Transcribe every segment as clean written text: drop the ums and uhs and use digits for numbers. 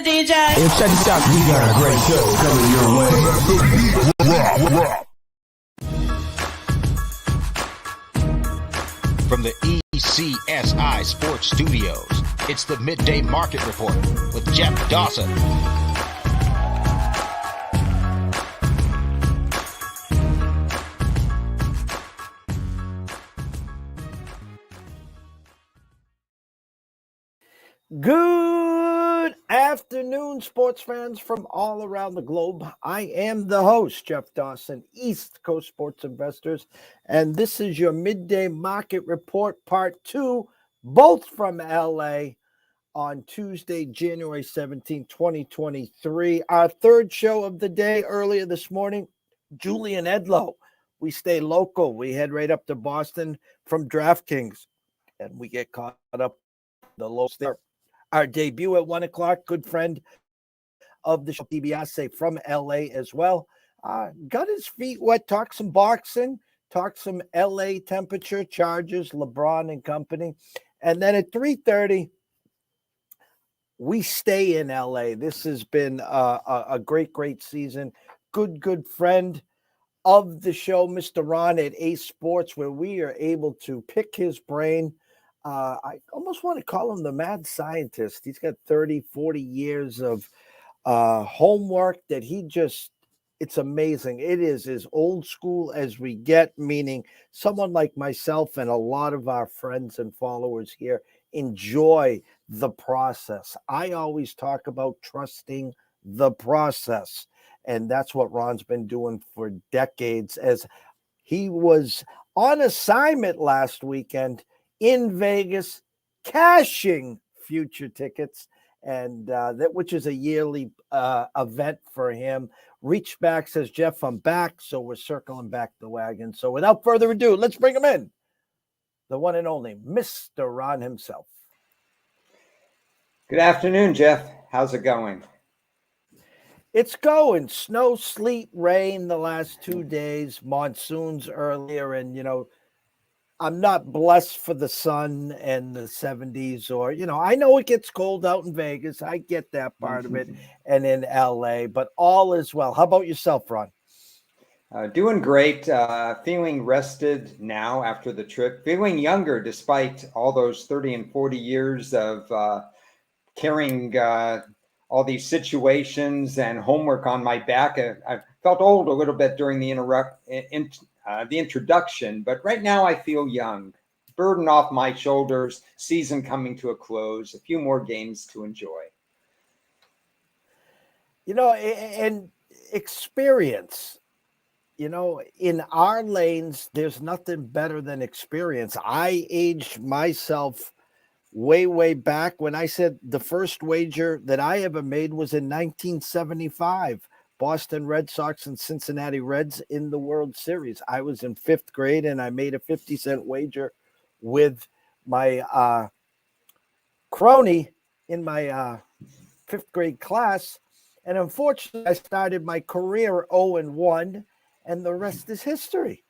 the DJ. Hey, check this out. We got a great show coming your way. From the ECSI Sports Studios, it's the Midday Market Report with Jeff Dawson. Good afternoon, sports fans from all around the globe. I am the host, Jeff Dawson, East Coast Sports Investors, and this is your Midday Market Report Part 2, both from LA on Tuesday, January 17, 2023. Our third show of the day earlier this morning, Julian Edlow. We stay local. We head right up to Boston from DraftKings, and we get caught up the lows there. Our debut at 1 o'clock, good friend of the show, DiBiase from LA as well. Got his feet wet, talked some boxing, talked some LA temperature, Chargers, LeBron and company. And then at 3:30, we stay in LA. This has been a great season. Good friend of the show, Mr. Ron at Ace Sports, where we are able to pick his brain. I almost want to call him the mad scientist. He's got 30, 40 years of homework that it's amazing. It is as old school as we get, meaning someone like myself and a lot of our friends and followers here enjoy the process. I always talk about trusting the process, and that's what Ron's been doing for decades, as he was on assignment last weekend in Vegas, cashing future tickets, and which is a yearly event for him. Reached back, says, Jeff, I'm back, so we're circling back the wagon. So without further ado, let's bring him in. The one and only Mr. Ron himself. Good afternoon, Jeff. How's it going? It's going. Snow, sleet, rain the last 2 days, monsoons earlier, and, I'm not blessed for the sun and the 70s or, I know it gets cold out in Vegas. I get that part of it, and in LA, but all is well. How about yourself, Ron? Doing great. Feeling rested now after the trip. Feeling younger despite all those 30 and 40 years of carrying all these situations and homework on my back. I felt old a little bit during the introduction, but right now I feel young. Burden off my shoulders, season coming to a close, a few more games to enjoy. And experience, in our lanes, there's nothing better than experience. I aged myself way back when I said the first wager that I ever made was in 1975. Boston Red Sox and Cincinnati Reds in the World Series. I was in 5th grade, and I made a 50-cent wager with my crony in my 5th grade class. And unfortunately, I started my career 0-1, and the rest is history.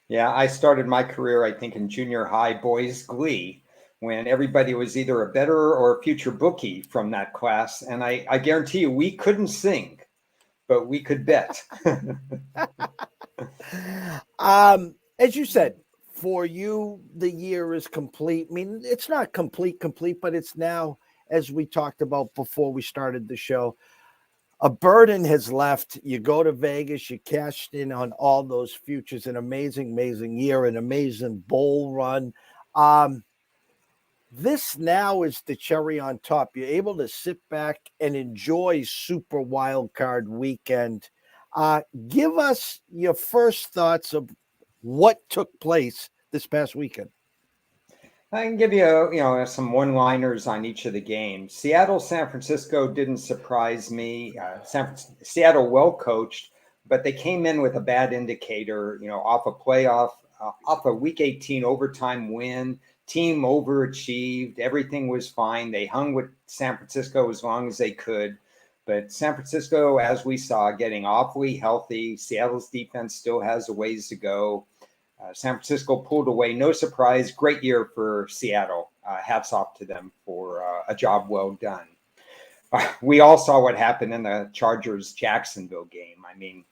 Yeah, I started my career, I think, in junior high boys glee, when everybody was either a bettor or a future bookie from that class. And I guarantee you, we couldn't sing, but we could bet. As you said, for you, the year is complete. I mean, it's not complete, but it's now, as we talked about before we started the show, a burden has left. You go to Vegas, you cashed in on all those futures, an amazing year, an amazing bull run. This now is the cherry on top. You're able to sit back and enjoy Super Wild Card Weekend. Give us your first thoughts of what took place this past weekend. I can give you, some one-liners on each of the games. Seattle, San Francisco didn't surprise me. Seattle well coached, but they came in with a bad indicator, off a Week 18 overtime win. Team overachieved. Everything was fine. They hung with San Francisco as long as they could. But San Francisco, as we saw, getting awfully healthy. Seattle's defense still has a ways to go. San Francisco pulled away. No surprise. Great year for Seattle. Hats off to them for a job well done. we all saw what happened in the Chargers-Jacksonville game. I mean,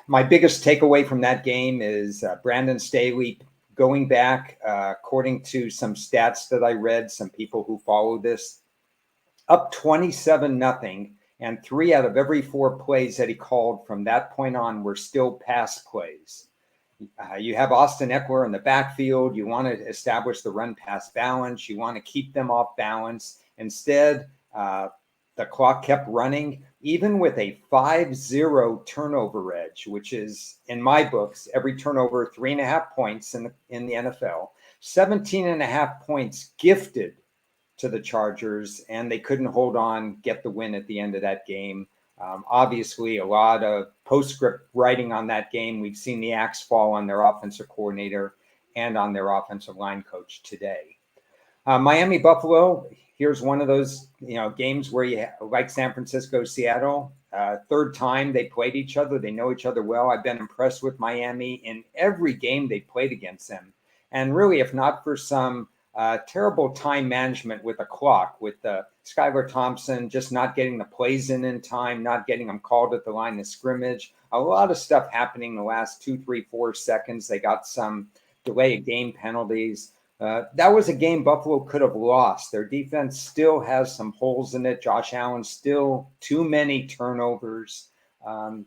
my biggest takeaway from that game is Brandon Staley going back, according to some stats that I read, some people who follow this, up 27-0, and 3 out of every 4 plays that he called from that point on were still pass plays. You have Austin Eckler in the backfield. You want to establish the run-pass balance. You want to keep them off balance. Instead, the clock kept running, even with a 5-0 turnover edge, which is, in my books, every turnover 3.5 points in the NFL, 17.5 points gifted to the Chargers, and they couldn't hold on, get the win at the end of that game. Obviously, a lot of postscript writing on that game. We've seen the axe fall on their offensive coordinator and on their offensive line coach today. Miami Buffalo, here's one of those games where you like San Francisco, Seattle. Third time they played each other. They know each other well. I've been impressed with Miami in every game they played against them. And really, if not for some terrible time management with the clock, with Skylar Thompson just not getting the plays in time, not getting them called at the line of scrimmage. A lot of stuff happening the last 2, 3, 4 seconds. They got some delay of game penalties. That was a game Buffalo could have lost. Their defense still has some holes in it. Josh Allen still too many turnovers.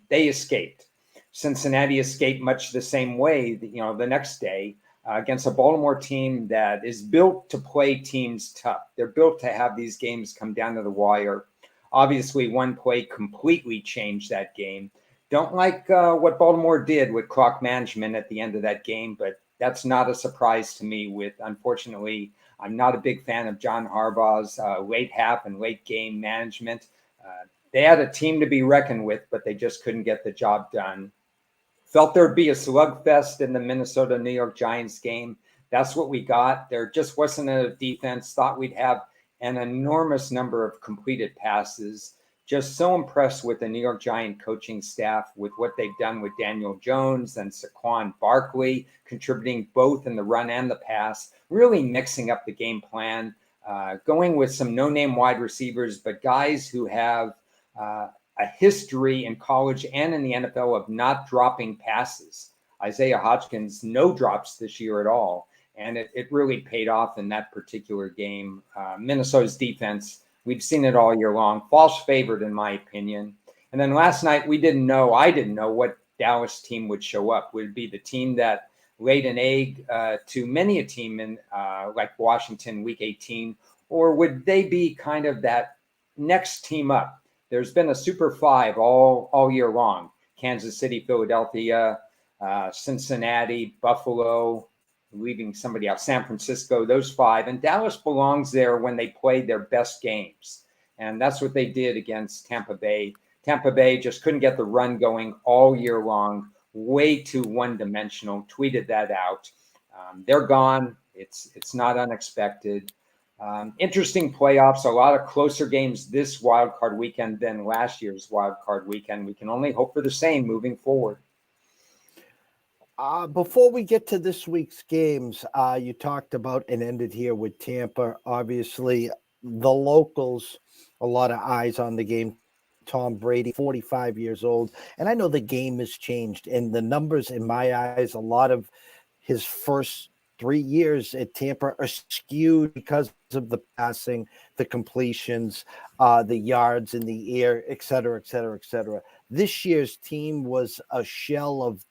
They escaped. Cincinnati escaped much the same way, the next day. Against a Baltimore team that is built to play teams tough. They're built to have these games come down to the wire. Obviously, one play completely changed that game. Don't like what Baltimore did with clock management at the end of that game, but that's not a surprise to me. Unfortunately, I'm not a big fan of John Harbaugh's late half and late game management. They had a team to be reckoned with, but they just couldn't get the job done. Felt there'd be a slugfest in the Minnesota-New York Giants game. That's what we got. There just wasn't a defense. Thought we'd have an enormous number of completed passes. Just so impressed with the New York Giant coaching staff, with what they've done with Daniel Jones and Saquon Barkley, contributing both in the run and the pass, really mixing up the game plan, going with some no-name wide receivers, but guys who have a history in college and in the NFL of not dropping passes. Isaiah Hodgins, no drops this year at all. And it really paid off in that particular game. Minnesota's defense, we've seen it all year long, false favorite in my opinion. And then last night, I didn't know what Dallas team would show up. Would it be the team that laid an egg to many a team in like Washington week 18? Or would they be kind of that next team up? There's been a Super Five all year long. Kansas City, Philadelphia, Cincinnati, Buffalo, leaving somebody out, San Francisco, those 5. And Dallas belongs there when they play their best games. And that's what they did against Tampa Bay. Tampa Bay just couldn't get the run going all year long, way too one-dimensional, tweeted that out. They're gone. It's not unexpected. Interesting playoffs, a lot of closer games this wild card weekend than last year's wild card weekend. We can only hope for the same moving forward. Before we get to this week's games, you talked about and ended here with Tampa. Obviously, the locals, a lot of eyes on the game. Tom Brady, 45 years old. And I know the game has changed. And the numbers, in my eyes, a lot of his first 3 years at Tampa are skewed because of the passing, the completions, the yards in the air, et cetera, et cetera, et cetera. This year's team was a shell of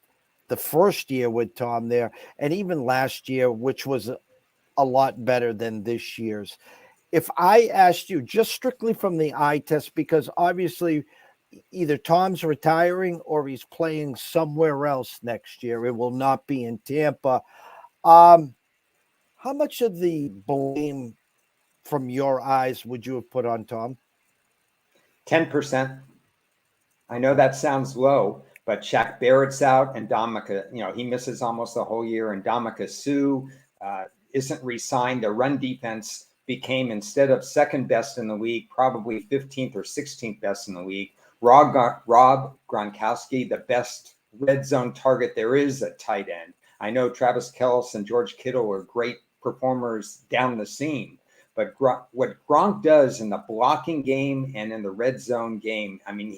the first year with Tom there, and even last year, which was a lot better than this year's. If I asked you just strictly from the eye test, because obviously either Tom's retiring or he's playing somewhere else next year, it will not be in Tampa. How much of the blame from your eyes would you have put on Tom? 10%. I know that sounds low, but Shaq Barrett's out, and Ndamukong, he misses almost the whole year, and Ndamukong Suh isn't re-signed. Their run defense became, instead of second best in the league, probably 15th or 16th best in the league. Rob Gronkowski, the best red zone target there is at tight end. I know Travis Kelce and George Kittle are great performers down the seam, But what Gronk does in the blocking game and in the red zone game, I mean,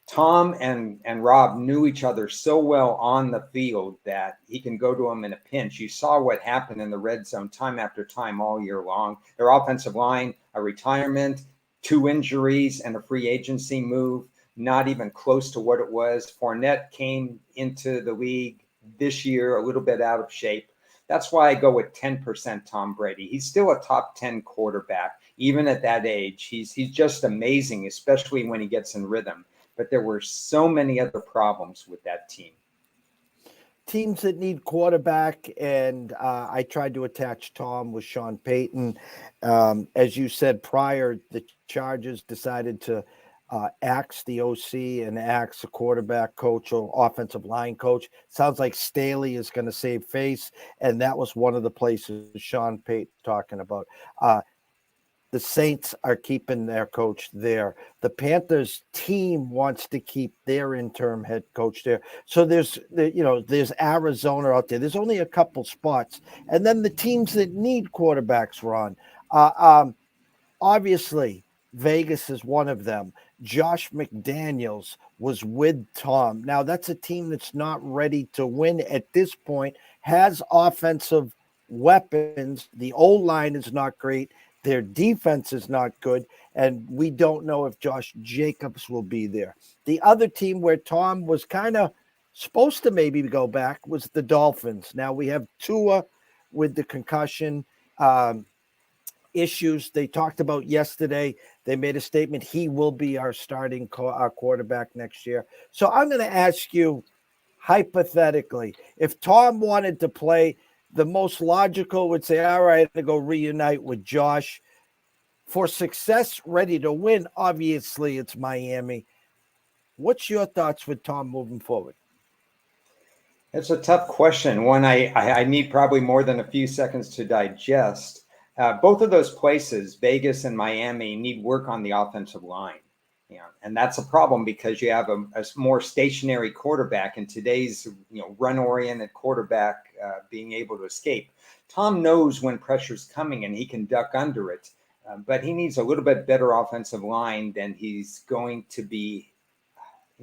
Tom and Rob knew each other so well on the field that he can go to them in a pinch. You saw what happened in the red zone time after time all year long. Their offensive line, a retirement, 2 injuries, and a free agency move, not even close to what it was. Fournette came into the league this year a little bit out of shape. That's why I go with 10% Tom Brady. He's still a top 10 quarterback, even at that age. He's just amazing, especially when he gets in rhythm. But there were so many other problems with that team. Teams that need quarterback, and I tried to attach Tom with Sean Payton. As you said prior, the Chargers decided to axe the OC and axe the quarterback coach or offensive line coach. Sounds like Staley is going to save face, and that was one of the places Sean Payton talking about. The Saints are keeping their coach there. The Panthers team wants to keep their interim head coach there. So there's Arizona out there. There's only a couple spots. And then the teams that need quarterbacks, Ron. Obviously, Vegas is one of them. Josh McDaniels was with Tom. Now, that's a team that's not ready to win at this point, has offensive weapons. The O-line is not great. Their defense is not good, and we don't know if Josh Jacobs will be there. The other team where Tom was kind of supposed to maybe go back was the Dolphins. Now we have Tua with the concussion issues they talked about yesterday. They made a statement. He will be our starting our quarterback next year. So I'm going to ask you, hypothetically, if Tom wanted to play, the most logical would say, all right, to go reunite with Josh. For success, ready to win, obviously it's Miami. What's your thoughts with Tom moving forward? It's a tough question, one I need probably more than a few seconds to digest. Both of those places, Vegas and Miami, need work on the offensive line. And that's a problem because you have a more stationary quarterback in today's run-oriented quarterback being able to escape. Tom knows when pressure's coming and he can duck under it, but he needs a little bit better offensive line than he's going to be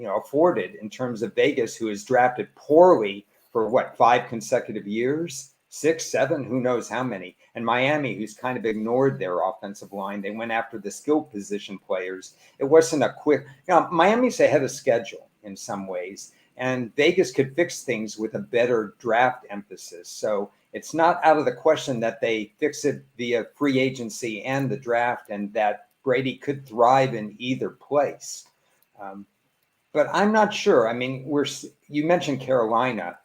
afforded in terms of Vegas, who is drafted poorly for 5 consecutive years, 6, 7, who knows how many. And Miami, who's kind of ignored their offensive line. They went after the skill position players. It wasn't a quick, Miami's ahead of schedule in some ways, and Vegas could fix things with a better draft emphasis. So it's not out of the question that they fix it via free agency and the draft, and that Brady could thrive in either place. But I'm not sure. I mean, you mentioned Carolina.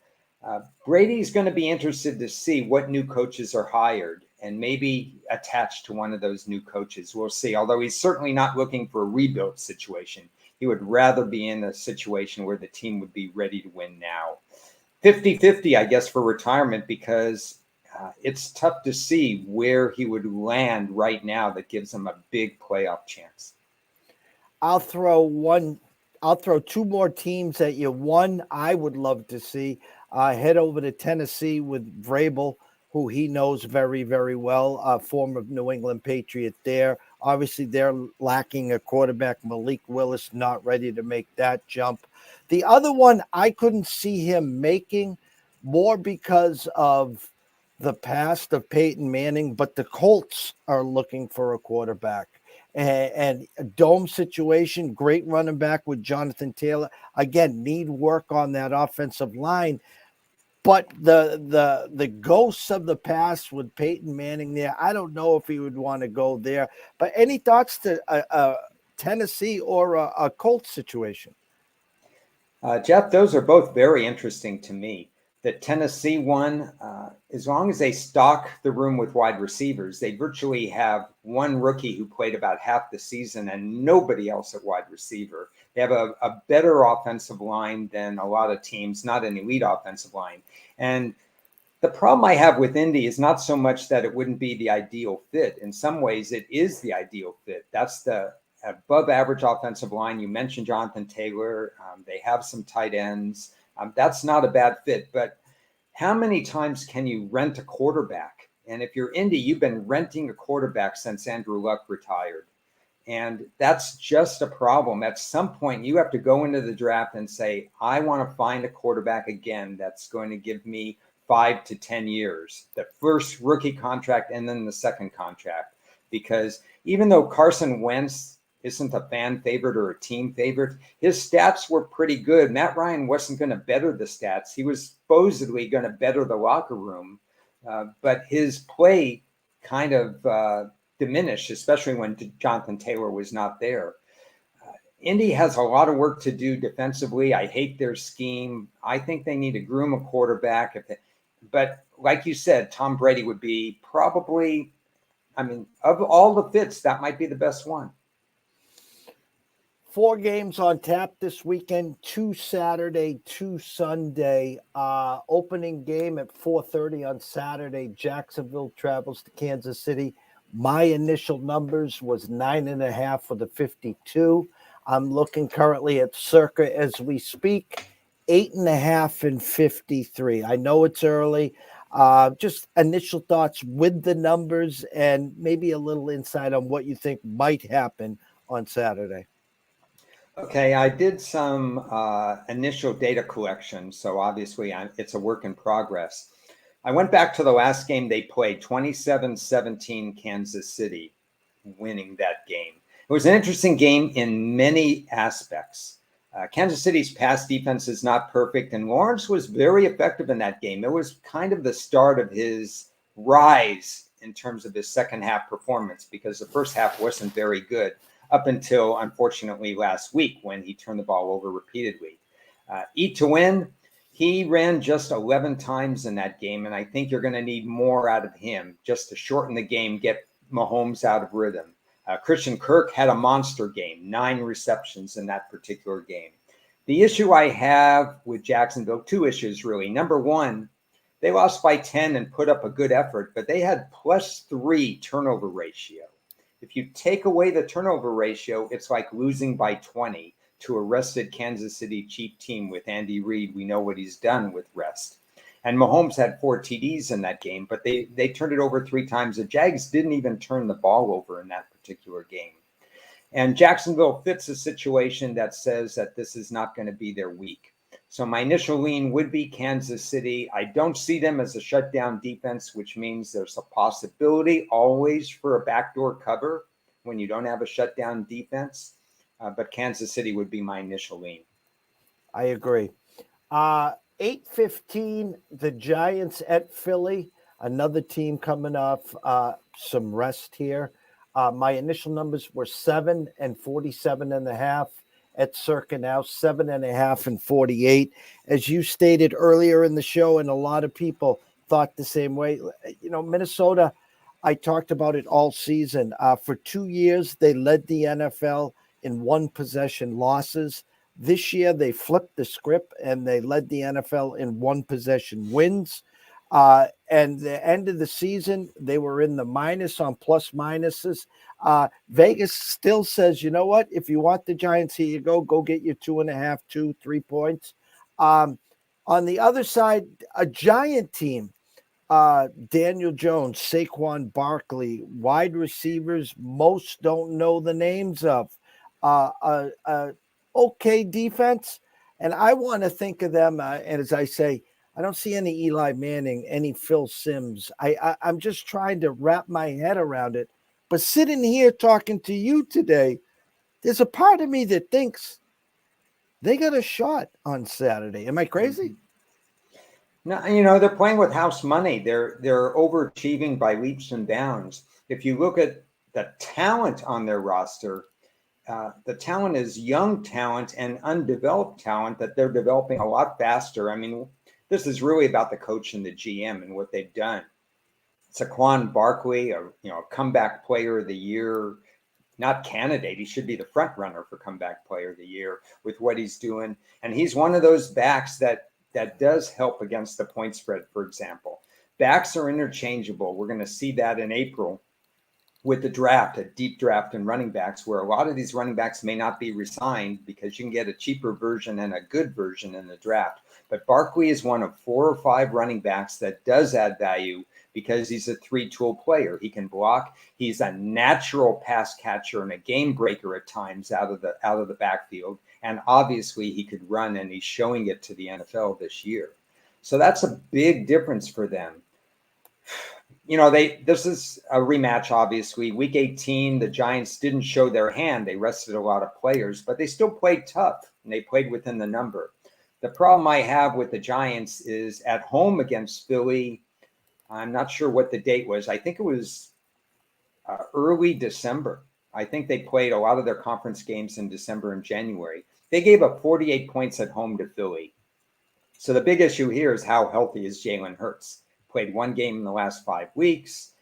Brady's going to be interested to see what new coaches are hired and maybe attached to one of those new coaches. We'll see. Although he's certainly not looking for a rebuild situation. He would rather be in a situation where the team would be ready to win now. 50-50, I guess, for retirement, because it's tough to see where he would land right now that gives him a big playoff chance. I'll throw 2 more teams at you. One I would love to see head over to Tennessee with Vrabel, who he knows very, very well, former New England Patriot there. Obviously, they're lacking a quarterback. Malik Willis not ready to make that jump. The other one I couldn't see him making, more because of the past of Peyton Manning, but the Colts are looking for a quarterback. And a dome situation, great running back with Jonathan Taylor. Again, need work on that offensive line. But the ghosts of the past with Peyton Manning there, I don't know if he would want to go there. But any thoughts to Tennessee or a Colts situation? Jeff, those are both very interesting to me. The Tennessee one, as long as they stock the room with wide receivers, they virtually have one rookie who played about half the season and nobody else at wide receiver. They have a better offensive line than a lot of teams, not an elite offensive line. And the problem I have with Indy is not so much that it wouldn't be the ideal fit. In some ways, it is the ideal fit. That's the above average offensive line. You mentioned Jonathan Taylor. They have some tight ends. That's not a bad fit. But how many times can you rent a quarterback And if you're Indy, you've been renting a quarterback since Andrew Luck retired. And that's just a problem. At some point, you have to go into the draft and say, I want to find a quarterback again that's going to give me 5 to 10 years, the first rookie contract and then the second contract. Because even though Carson Wentz isn't a fan favorite or a team favorite, his stats were pretty good. Matt Ryan wasn't going to better the stats. He was supposedly going to better the locker room. But his play kind of diminished, especially when Jonathan Taylor was not there. Indy has a lot of work to do defensively. I hate their scheme. I think they need to groom a quarterback. But like you said, Tom Brady would be probably, of all the fits, that might be the best one. 4 games on tap this weekend, 2 Saturday, 2 Sunday. Opening game at 4:30 on Saturday. Jacksonville travels to Kansas City. My initial numbers was 9.5 for the 52. I'm looking currently at circa as we speak, 8.5 and 53. I know it's early. Just initial thoughts with the numbers and maybe a little insight on what you think might happen on Saturday. Okay, I did some initial data collection, so obviously it's a work in progress. I went back to the last game they played, 27-17 Kansas City, winning that game. It was an interesting game in many aspects. Kansas City's pass defense is not perfect, and Lawrence was very effective in that game. It was kind of the start of his rise in terms of his second half performance, because the first half wasn't very good up until, unfortunately, last week when he turned the ball over repeatedly. Eat to win, he ran just 11 times in that game, and I think you're going to need more out of him just to shorten the game, get Mahomes out of rhythm. Christian Kirk had a monster game, 9 receptions in that particular game. The issue I have with Jacksonville, 2 issues really. Number one, they lost by 10 and put up a good effort, but they had +3 turnover ratio. If you take away the turnover ratio, it's like losing by 20 to a rested Kansas City Chief team with Andy Reid. We know what he's done with rest. And Mahomes had 4 TDs in that game, but they turned it over 3 times. The Jags didn't even turn the ball over in that particular game. And Jacksonville fits a situation that says that this is not going to be their week. So my initial lean would be Kansas City. I don't see them as a shutdown defense, which means there's a possibility always for a backdoor cover when you don't have a shutdown defense. But Kansas City would be my initial lean. I agree. 8:15, the Giants at Philly, another team coming off some rest here. My initial numbers were 7 and 47.5. At circa now, 7.5 and 48. As you stated earlier in the show, and a lot of people thought the same way. Minnesota, I talked about it all season. For 2 years, they led the NFL in 1-possession losses. This year, they flipped the script and they led the NFL in 1-possession wins. And the end of the season, they were in the minus on plus minuses. Vegas still says, you know what? If you want the Giants, here you go. Go get your 2.5, 2, 3 points. On the other side, a Giant team, Daniel Jones, Saquon Barkley, wide receivers most don't know the names of. Okay defense. And I want to think of them, and as I say, I don't see any Eli Manning, any Phil Simms. I'm just trying to wrap my head around it. But sitting here talking to you today, there's a part of me that thinks they got a shot on Saturday. Am I crazy? No, they're playing with house money. They're overachieving by leaps and bounds. If you look at the talent on their roster, the talent is young talent and undeveloped talent that they're developing a lot faster. This is really about the coach and the GM and what they've done. Saquon Barkley, a comeback player of the year, not candidate. He should be the front runner for comeback player of the year with what he's doing. And he's one of those backs that does help against the point spread, for example. Backs are interchangeable. We're going to see that in April with the draft, a deep draft in running backs, where a lot of these running backs may not be re-signed because you can get a cheaper version and a good version in the draft. But Barkley is one of 4 or 5 running backs that does add value because he's a three-tool player. He can block. He's a natural pass catcher and a game breaker at times out of the backfield. And obviously he could run, and he's showing it to the NFL this year. So that's a big difference for them. This is a rematch, obviously. Week 18, the Giants didn't show their hand. They rested a lot of players, but they still played tough, and they played within the number. The problem I have with the Giants is at home against Philly. I'm not sure what the date was. I think it was early December. I think they played a lot of their conference games in December and January. They gave up 48 points at home to Philly. So the big issue here is how healthy is Jalen Hurts. Played one game in the last 5 weeks.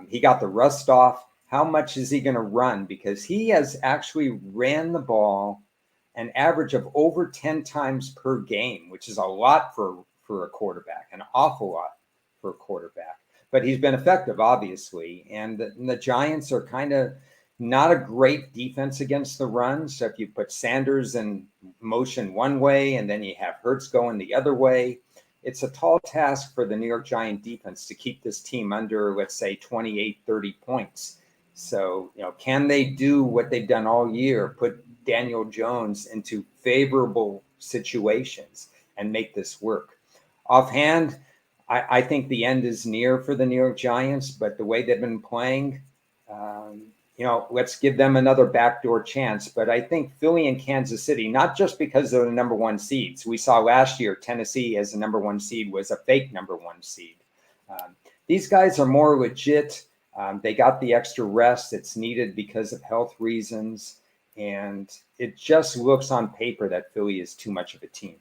He got the rust off. How much is he going to run? Because he has actually ran the ball an average of over 10 times per game, which is a lot for a quarterback, an awful lot for a quarterback. But he's been effective, obviously. And the Giants are kind of not a great defense against the run. So if you put Sanders in motion one way and then you have Hurts going the other way, it's a tall task for the New York Giant defense to keep this team under, let's say, 28, 30 points. So, can they do what they've done all year, put Daniel Jones into favorable situations and make this work? Offhand, I think the end is near for the New York Giants, but the way they've been playing, let's give them another backdoor chance. But I think Philly and Kansas City, not just because they're the number one seeds. We saw last year Tennessee as the number one seed was a fake number one seed. These guys are more legit. They got the extra rest that's needed because of health reasons. And it just looks on paper that Philly is too much of a team.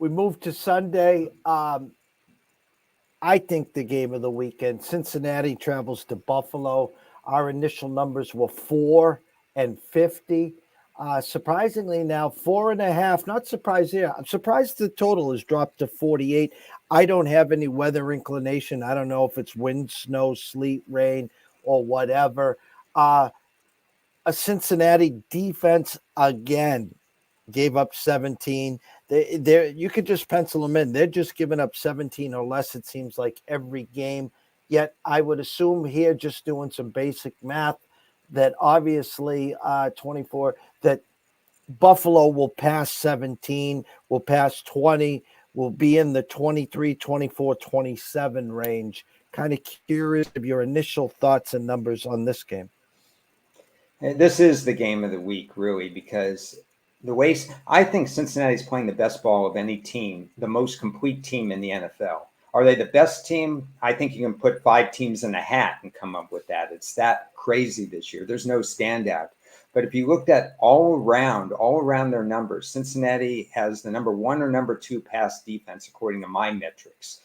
We move to Sunday. I think the game of the weekend, Cincinnati travels to Buffalo. Our initial numbers were 4 and 50. Surprisingly now 4.5. Not surprised here. I'm surprised the total has dropped to 48. I don't have any weather inclination. I don't know if it's wind, snow, sleet, rain, or whatever. A Cincinnati defense again gave up 17. You could just pencil them in. They're just giving up 17 or less, it seems like, every game. Yet I would assume here, just doing some basic math, that obviously 24, that Buffalo will pass 17, will pass 20, will be in the 23, 24, 27 range. Kind of curious of your initial thoughts and numbers on this game. This is the game of the week, really, because the way I think Cincinnati is playing the best ball of any team, the most complete team in the NFL. Are they the best team? I think you can put 5 teams in a hat and come up with that. It's that crazy this year. There's no standout. But if you looked at all around their numbers, Cincinnati has the number 1 or number 2 pass defense, according to my metrics.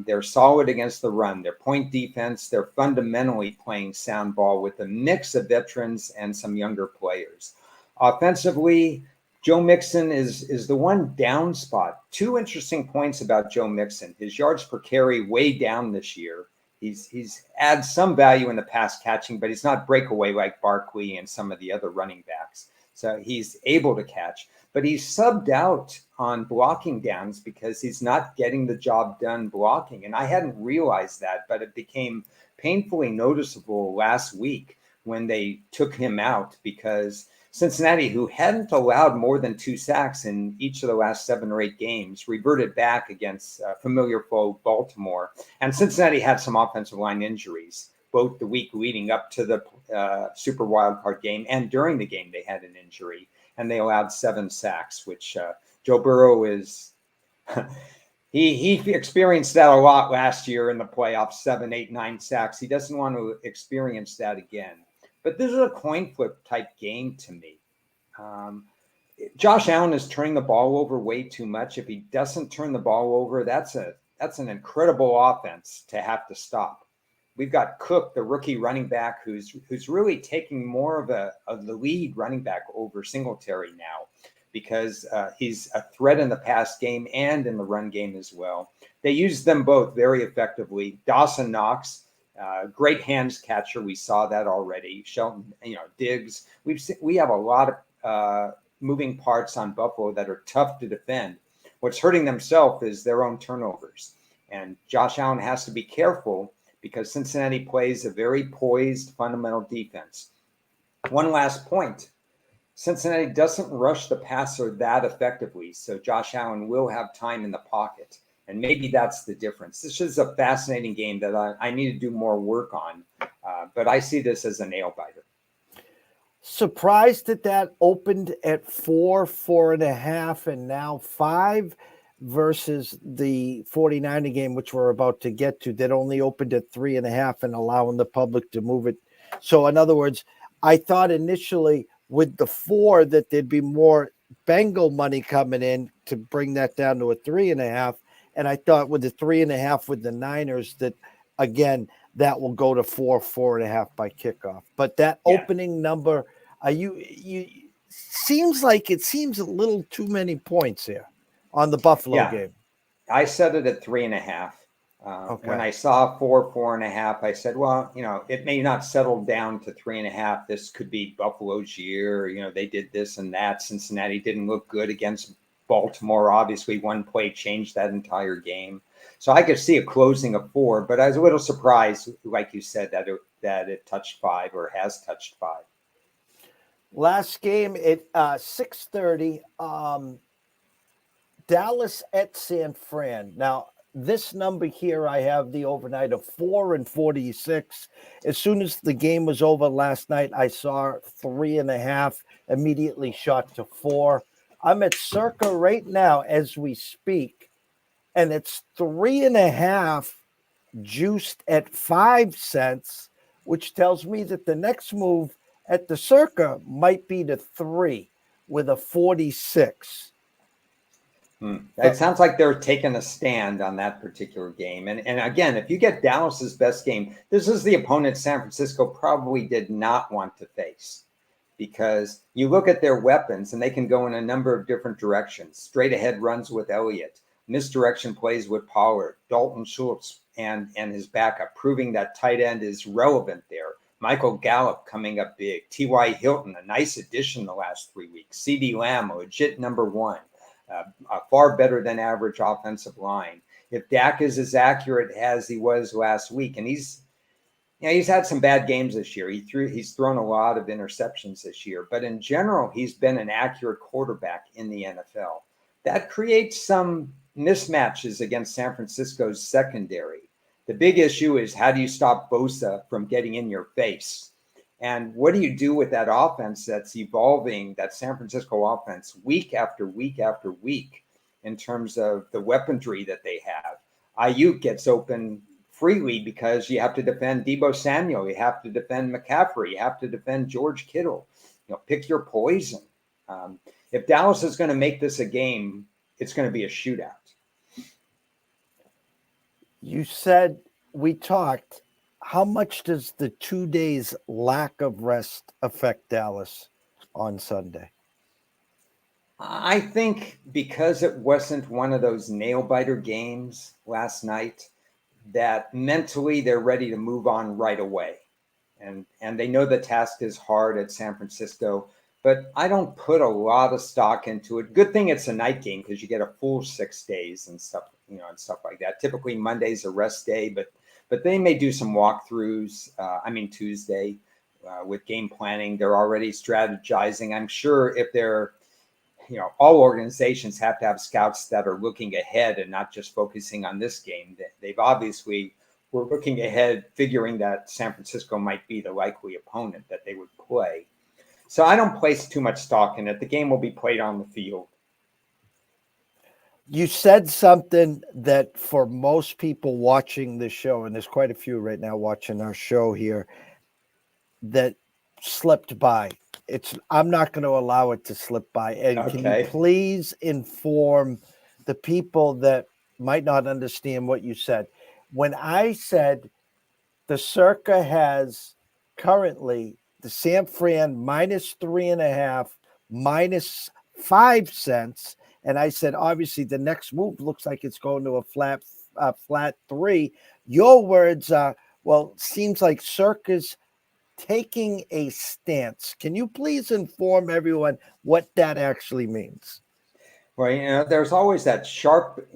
They're solid against the run. Their point defense, they're fundamentally playing sound ball with a mix of veterans and some younger players. Offensively, Joe Mixon is the one down spot. 2 interesting points about Joe Mixon. His yards per carry way down this year. He's adds some value in the pass catching, but he's not breakaway like Barkley and some of the other running backs. So he's able to catch, but he's subbed out on blocking downs because he's not getting the job done blocking. And I hadn't realized that, but it became painfully noticeable last week when they took him out, because Cincinnati, who hadn't allowed more than 2 sacks in each of the last 7 or 8 games, reverted back against familiar foe Baltimore. And Cincinnati had some offensive line injuries, both the week leading up to the Super Wildcard game and during the game they had an injury. And they allowed 7 sacks, which Joe Burrow is he experienced that a lot last year in the playoffs, 7, 8, 9 sacks. He doesn't want to experience that again. But this is a coin flip type game to me. Josh Allen is turning the ball over way too much. If he doesn't turn the ball over, that's an incredible offense to have to stop. We've got Cook, the rookie running back, who's really taking more of the lead running back over Singletary now, because he's a threat in the pass game and in the run game as well. They use them both very effectively. Dawson Knox, great hands catcher. We saw that already. Shelton, Diggs. We have a lot of moving parts on Buffalo that are tough to defend. What's hurting themselves is their own turnovers. And Josh Allen has to be careful because Cincinnati plays a very poised, fundamental defense. One last point. Cincinnati doesn't rush the passer that effectively, so Josh Allen will have time in the pocket. And maybe that's the difference. This is a fascinating game that I need to do more work on, but I see this as a nail-biter. Surprised that opened at 4.5, and now 5 versus the 49er game, which we're about to get to, that only opened at 3.5 and allowing the public to move it. So in other words, I thought initially with the 4 that there'd be more Bengal money coming in to bring that down to a 3.5. And I thought with the 3.5 with the Niners that, again, that will go to 4.5 by kickoff. But that opening number, you seems like it seems a little too many points here on the Buffalo game. I set it at 3.5. When I saw 4.5, I said, well, it may not settle down to 3.5. This could be Buffalo's year. They did this and that. Cincinnati didn't look good against Baltimore. Obviously, one play changed that entire game. So I could see a closing of 4, but I was a little surprised, like you said, that it touched 5 or has touched 5. Last game at 6:30, Dallas at San Fran. Now, this number here, I have the overnight of 4.46. As soon as the game was over last night, I saw 3.5, immediately shot to 4. I'm at Circa right now as we speak, and it's 3.5 juiced at 5 cents, which tells me that the next move at the Circa might be to 3 with a 46. It sounds like they're taking a stand on that particular game. And again, if you get Dallas's best game, this is the opponent San Francisco probably did not want to face, because you look at their weapons and they can go in a number of different directions. Straight ahead runs with Elliott, misdirection plays with Pollard, Dalton Schultz and his backup, proving that tight end is relevant there. Michael Gallup coming up big. T.Y. Hilton, a nice addition the last 3 weeks. C.D. Lamb, a legit number 1. A far better than average offensive line. If Dak is as accurate as he was last week, and he's had some bad games this year. He's thrown a lot of interceptions this year, but in general, he's been an accurate quarterback in the NFL. That creates some mismatches against San Francisco's secondary. The big issue is, how do you stop Bosa from getting in your face? And what do you do with that offense that's evolving, that San Francisco offense, week after week after week, in terms of the weaponry that they have? Ayuk gets open freely because you have to defend Deebo Samuel, you have to defend McCaffrey, you have to defend George Kittle. Pick your poison. If Dallas is going to make this a game, it's going to be a shootout. You said, we talked, how much does the 2 days lack of rest affect Dallas on Sunday? I think because it wasn't one of those nail-biter games last night, that mentally they're ready to move on right away. And they know the task is hard at San Francisco, but I don't put a lot of stock into it. Good thing it's a night game because you get a full 6 days and stuff, and stuff like that. Typically Monday's a rest day, but they may do some walkthroughs. Tuesday with game planning. They're already strategizing. I'm sure if they're, all organizations have to have scouts that are looking ahead and not just focusing on this game. They've obviously were looking ahead, figuring that San Francisco might be the likely opponent that they would play. So I don't place too much stock in it. The game will be played on the field. You said something that for most people watching this show, and there's quite a few right now watching our show here, that slipped by. I'm not going to allow it to slip by. And Can you please inform the people that might not understand what you said? When I said the Circa has currently the San Fran minus 3.5, minus 5 cents, and I said, obviously, the next move looks like it's going to a flat 3. Your words are, well, seems like Circa's taking a stance. Can you please inform everyone what that actually means? Well, there's always that sharp.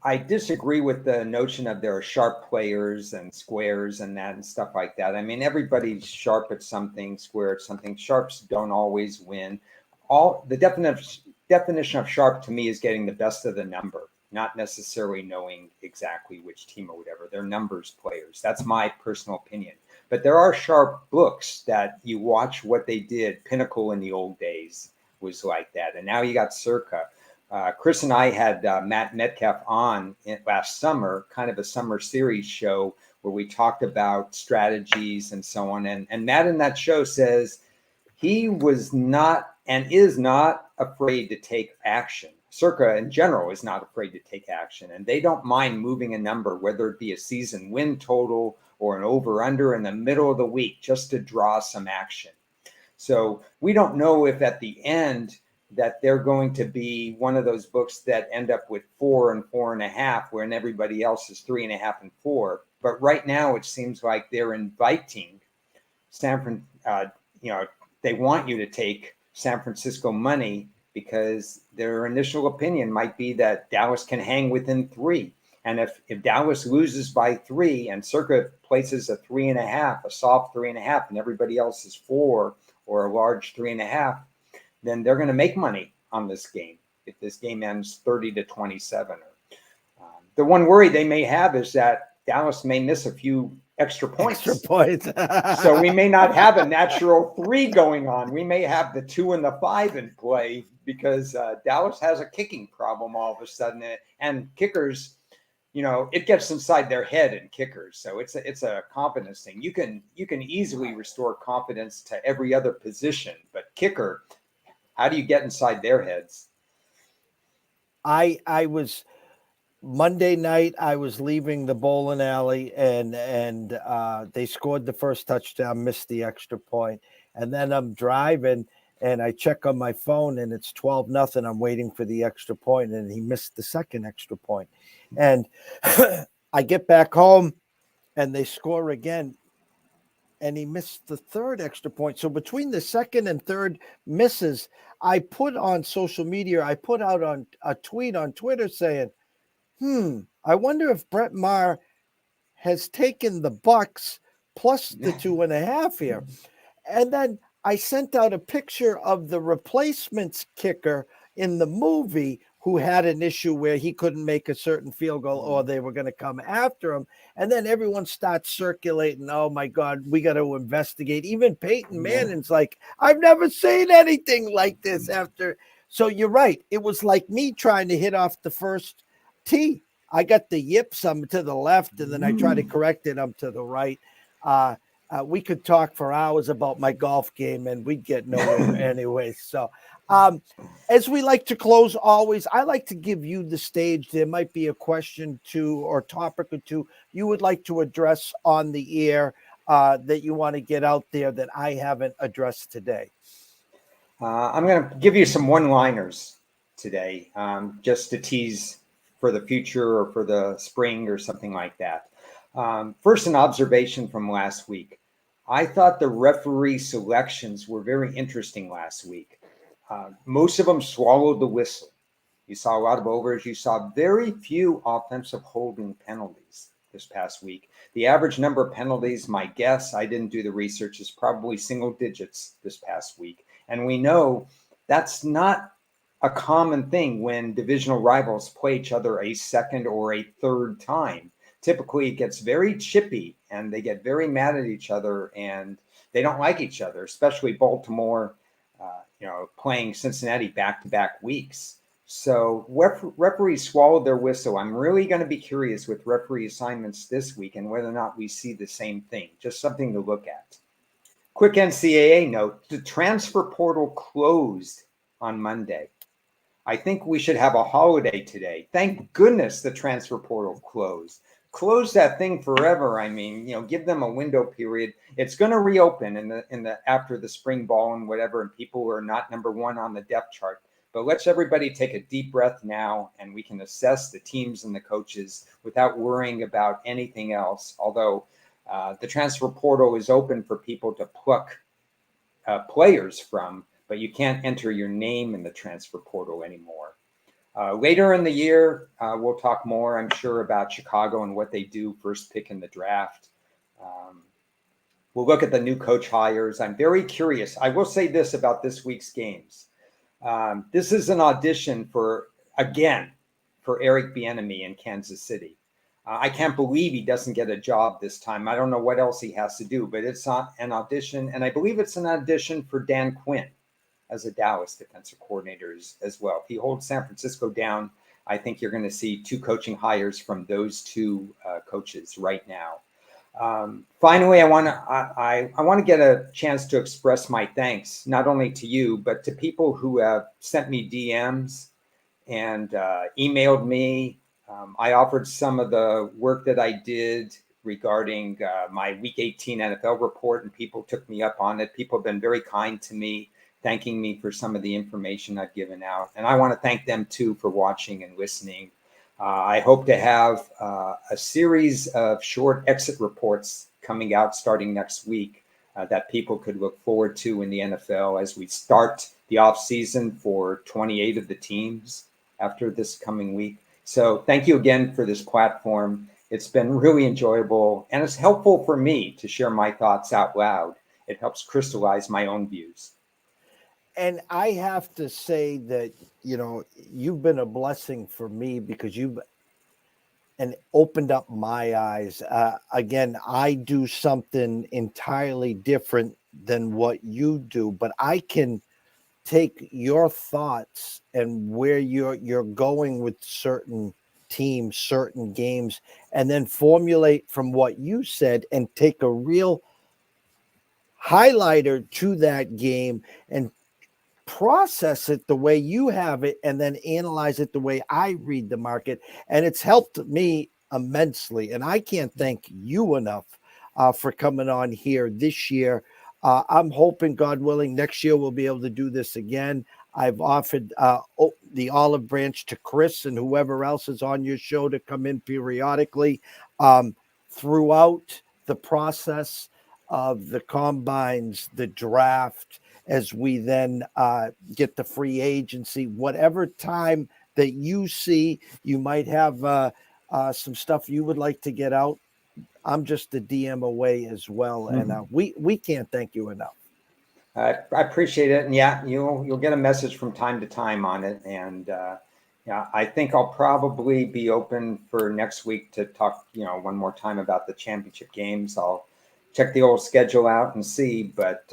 I disagree with the notion of there are sharp players and squares and that and stuff like that. I mean, everybody's sharp at something, square at something. Sharps don't always win. All the definition of sharp to me is getting the best of the number, not necessarily knowing exactly which team or whatever. They're numbers players. That's my personal opinion. But there are sharp books that you watch what they did. Pinnacle in the old days was like that, and now you got Circa. Chris and I had Matt Metcalf on last summer, kind of a summer series show where we talked about strategies and so on. And Matt in that show says he was not and is not afraid to take action. Circa in general is not afraid to take action, and they don't mind moving a number, whether it be a season win total or an over under in the middle of the week, just to draw some action. So we don't know if at the end that they're going to be one of those books that end up with 4 and 4.5, when everybody else is 3.5 and 4. But right now, it seems like they're inviting San Fran. They want you to take San Francisco money because their initial opinion might be that Dallas can hang within 3. And if Dallas loses by 3 and Circa places a 3.5, a soft 3.5, and everybody else is 4 or a large 3.5, then they're going to make money on this game if this game ends 30-27. The one worry they may have is that Dallas may miss a few extra points. So we may not have a natural 3 going on. We may have the 2 and the 5 in play because Dallas has a kicking problem all of a sudden. And kickers, it gets inside their head in kickers. So it's a confidence thing. You can easily restore confidence to every other position, but kicker, how do you get inside their heads? I was Monday night. I was leaving the bowling alley, and they scored the first touchdown, missed the extra point, and then I'm driving and I check on my phone and it's 12-0. I'm waiting for the extra point, and he missed the second extra point. And I get back home and they score again, and he missed the third extra point. So between the second and third misses, I put on social media, I put out on a tweet on Twitter saying, I wonder if Brett Maher has taken the Bucks plus the 2.5 here. And then I sent out a picture of the replacements kicker in the movie who had an issue where he couldn't make a certain field goal or they were going to come after him. And then everyone starts circulating, oh my God, we got to investigate. Even Peyton Manning's like, I've never seen anything like this after. So you're right. It was like me trying to hit off the first tee. I got the yips, I'm to the left, and then I try to correct it, I'm to the right. We could talk for hours about my golf game and we'd get nowhere anyway. So as we like to close always, I like to give you the stage. There might be a question or topic or two you would like to address on the air that you want to get out there that I haven't addressed today. I'm going to give you some one-liners today, just to tease for the future or for the spring or something like that. First, an observation from last week. I thought the referee selections were very interesting last week. Most of them swallowed the whistle. You saw a lot of overs. You saw very few offensive holding penalties this past week. The average number of penalties, my guess, I didn't do the research, is probably single digits this past week. And we know that's not a common thing when divisional rivals play each other a second or a third time. Typically, it gets very chippy and they get very mad at each other and they don't like each other, especially Baltimore, playing Cincinnati back-to-back weeks. So referees swallowed their whistle. I'm really going to be curious with referee assignments this week and whether or not we see the same thing. Just something to look at. Quick NCAA note, the transfer portal closed on Monday. I think we should have a holiday today. Thank goodness the transfer portal closed. Close that thing forever. I mean, give them a window period. It's going to reopen in the after the spring ball and whatever, and people are not number one on the depth chart. But let's everybody take a deep breath now, and we can assess the teams and the coaches without worrying about anything else. Although the transfer portal is open for people to pluck players from, but you can't enter your name in the transfer portal anymore. Later in the year, we'll talk more, I'm sure, about Chicago and what they do first pick in the draft. We'll look at the new coach hires. I'm very curious. I will say this about this week's games. This is an audition for Eric Bieniemy in Kansas City. I can't believe he doesn't get a job this time. I don't know what else he has to do, but it's not an audition. And I believe it's an audition for Dan Quinn as a Dallas defensive coordinator as well. If he holds San Francisco down, I think you're going to see 2 coaching hires from those 2 coaches right now. Finally, I want to get a chance to express my thanks, not only to you, but to people who have sent me DMs and emailed me. I offered some of the work that I did regarding my Week 18 NFL report, and people took me up on it. People have been very kind to me, thanking me for some of the information I've given out. And I want to thank them, too, for watching and listening. I hope to have a series of short exit reports coming out starting next week that people could look forward to in the NFL as we start the offseason for 28 of the teams after this coming week. So thank you again for this platform. It's been really enjoyable, and it's helpful for me to share my thoughts out loud. It helps crystallize my own views. And I have to say that, you've been a blessing for me because you've opened up my eyes. Again, I do something entirely different than what you do, but I can take your thoughts and where you're going with certain teams, certain games, and then formulate from what you said and take a real highlighter to that game and process it the way you have it and then analyze it the way I read the market. And it's helped me immensely. And I can't thank you enough for coming on here this year. I'm hoping, God willing, next year we'll be able to do this again. I've offered the olive branch to Chris and whoever else is on your show to come in periodically throughout the process of the combines, the draft, as we then get the free agency, whatever time that you see, you might have some stuff you would like to get out. I'm just a DM away as well. Mm-hmm. And we can't thank you enough. I appreciate it. And yeah, you'll get a message from time to time on it. And yeah, I think I'll probably be open for next week to talk, one more time about the championship games. I'll check the old schedule out and see. But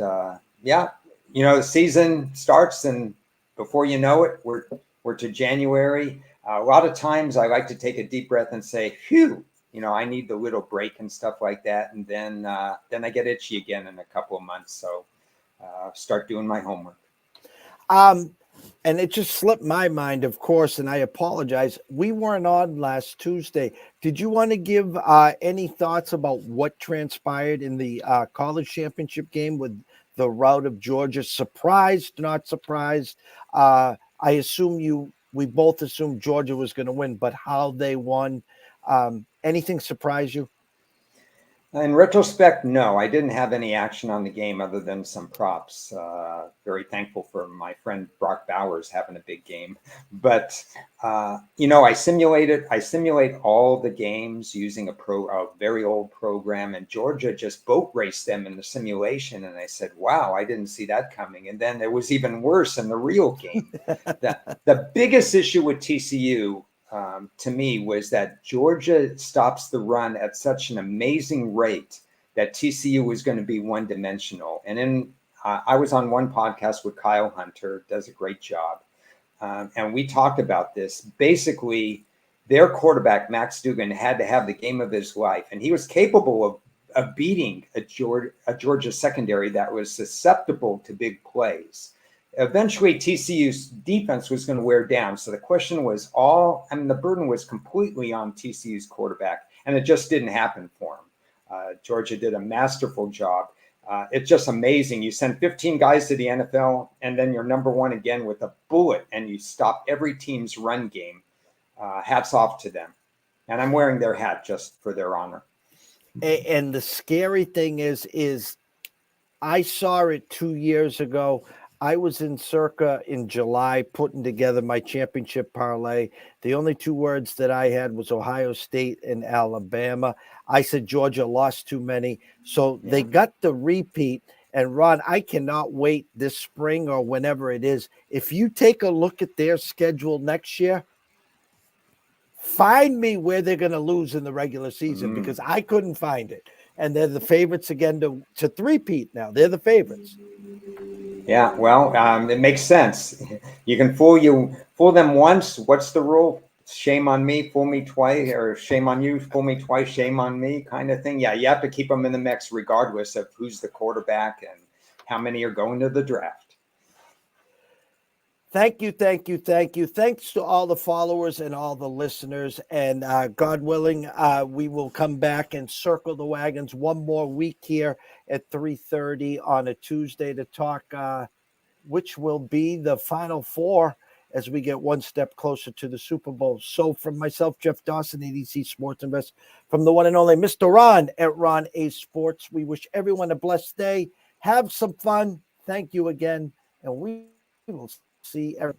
yeah, the season starts, and before you know it, we're to January. A lot of times I like to take a deep breath and say, phew, I need the little break and stuff like that. And then I get itchy again in a couple of months. So start doing my homework. And it just slipped my mind, of course, and I apologize. We weren't on last Tuesday. Did you want to give any thoughts about what transpired in the college championship game with the rout of Georgia? Surprised, not surprised? I assume we both assumed Georgia was going to win, but how they won. Anything surprise you? In retrospect, no, I didn't have any action on the game other than some props. Very thankful for my friend Brock Bowers having a big game. But, I simulate all the games using a very old program, and Georgia just boat raced them in the simulation. And I said, wow, I didn't see that coming. And then it was even worse in the real game. The biggest issue with TCU to me was that Georgia stops the run at such an amazing rate that TCU was going to be one-dimensional. And then I was on one podcast with Kyle Hunter, does a great job. And we talked about this. Basically, their quarterback, Max Duggan, had to have the game of his life. And he was capable of beating a Georgia secondary that was susceptible to big plays. Eventually, TCU's defense was going to wear down. So the question was the burden was completely on TCU's quarterback, and it just didn't happen for him. Georgia did a masterful job. It's just amazing. You send 15 guys to the NFL, and then you're number one again with a bullet, and you stop every team's run game. Hats off to them. And I'm wearing their hat just for their honor. And the scary thing is I saw it 2 years ago. I was in Circa in July putting together my championship parlay. The only two words that I had was Ohio State and Alabama. I said Georgia lost too many. So they got the repeat. And Ron, I cannot wait this spring or whenever it is. If you take a look at their schedule next year, find me where they're going to lose in the regular season because I couldn't find it. And they're the favorites again to three-peat now. They're the favorites. Yeah, well, it makes sense. You can fool them once. What's the rule? Shame on me, fool me twice, or shame on you, fool me twice, shame on me, kind of thing. Yeah, you have to keep them in the mix regardless of who's the quarterback and how many are going to the draft. Thank you. Thanks to all the followers and all the listeners. And God willing, we will come back and circle the wagons one more week here at 3:30 on a Tuesday to talk which will be the Final Four as we get one step closer to the Super Bowl. So from myself, Jeff Dawson, ADC Sports Invest, from the one and only Mr. Ron at Ron A Sports, we wish everyone a blessed day. Have some fun. Thank you again. And we will see everyone